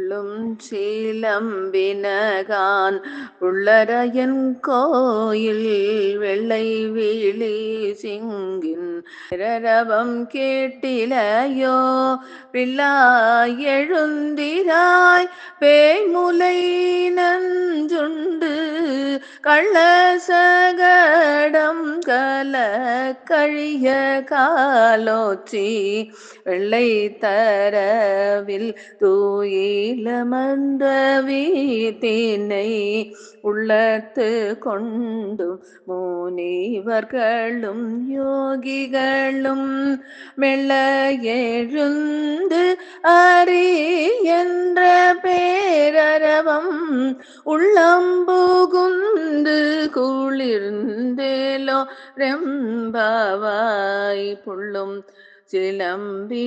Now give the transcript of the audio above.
உள்ளும் சீலம்பினகான் உள்ளரையன் கோயில் வெள்ளை விழி சிங்கின் பிரரவம் கேட்டிலையோ பிள்ளாய் எழுந்திராய் பேய்முலை நஞ்சுண்டு கள்ளசகடம் கல கழிய காலோச்சி வெள்ளை தரவில் தூயிலமர்ந்த வீட்டினை உள்ளத்து கொண்டும் முனிவர்களும் யோகிகளும் மெல்ல எழுந்து அறி என்ற பேரரவம் உள்ளம்புகுந்து குளிர்ந்தேலோ ரெம்பாவாய் புள்ளும் சிலம்பினகாள்.